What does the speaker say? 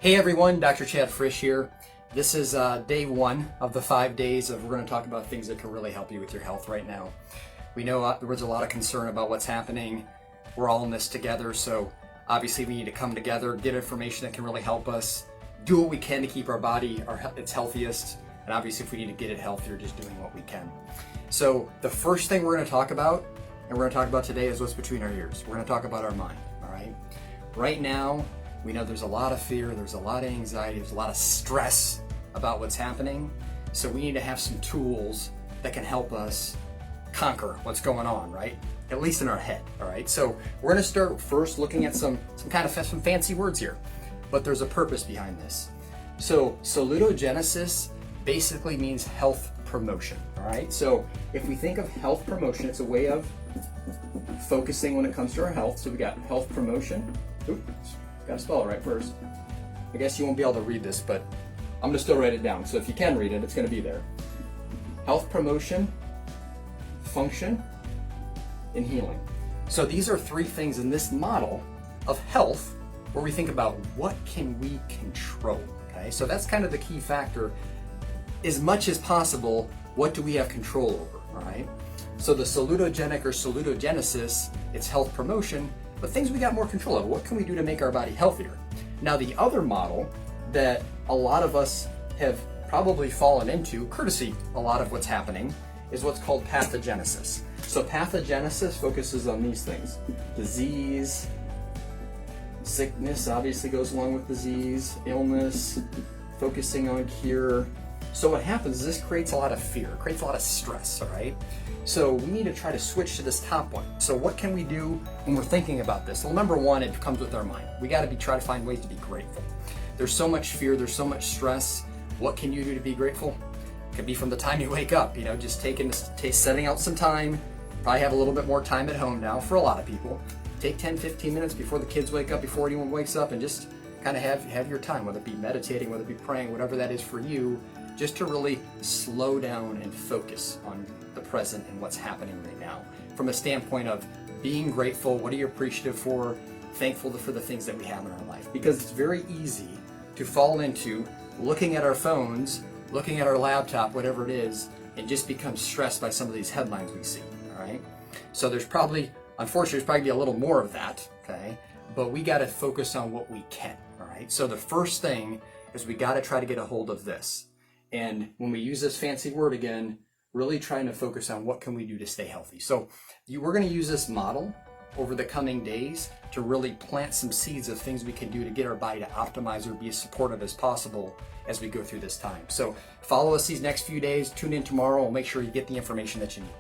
Hey everyone, Dr. Chad Frisch here. This is day one of the 5 days of we're going to talk about things that can really help you with your health right now. We know there was a lot of concern about what's happening. We're all in this together, so obviously we need to come together, get information that can really help us, do what we can to keep our body its healthiest, and obviously if we need to get it healthier, just doing what we can. So the first thing we're going to talk about, and we're going to talk about today, is what's between our ears. We're going to talk about our mind, all right? Right now, we know there's a lot of fear, there's a lot of anxiety, there's a lot of stress about what's happening. So we need to have some tools that can help us conquer what's going on, right? At least in our head, all right? So we're gonna start first looking at some fancy words here, but there's a purpose behind this. So salutogenesis basically means health promotion, all right? So if we think of health promotion, it's a way of focusing when it comes to our health. So we got health promotion. Oops. Gotta spell it right first. I guess you won't be able to read this, but I'm gonna still write it down. So if you can read it, it's gonna be there. Health promotion, function, and healing. So these are three things in this model of health where we think about what can we control, okay? So that's kind of the key factor. As much as possible, what do we have control over, all right? So the salutogenic or salutogenesis, it's health promotion, but things we got more control over. What can we do to make our body healthier? Now, the other model that a lot of us have probably fallen into, courtesy a lot of what's happening, is what's called pathogenesis. So pathogenesis focuses on these things. Disease, sickness obviously goes along with disease, illness, focusing on cure. So what happens is this creates a lot of fear, creates a lot of stress, all right? So we need to try to switch to this top one. So what can we do when we're thinking about this? Well, number one, it comes with our mind. We gotta try to find ways to be grateful. There's so much fear, there's so much stress. What can you do to be grateful? It could be from the time you wake up, just setting out some time. Probably have a little bit more time at home now for a lot of people. Take 10, 15 minutes before the kids wake up, before anyone wakes up, and just kind of have your time, whether it be meditating, whether it be praying, whatever that is for you, just to really slow down and focus on the present and what's happening right now. From a standpoint of being grateful, what are you appreciative for, thankful for the things that we have in our life. Because it's very easy to fall into looking at our phones, looking at our laptop, whatever it is, and just become stressed by some of these headlines we see, all right? So unfortunately, there's probably a little more of that, okay? But we gotta focus on what we can, all right? So the first thing is we gotta try to get a hold of this. And when we use this fancy word again, really trying to focus on what can we do to stay healthy. So we're going to use this model over the coming days to really plant some seeds of things we can do to get our body to optimize or be as supportive as possible as we go through this time. So follow us these next few days, tune in tomorrow, and make sure you get the information that you need.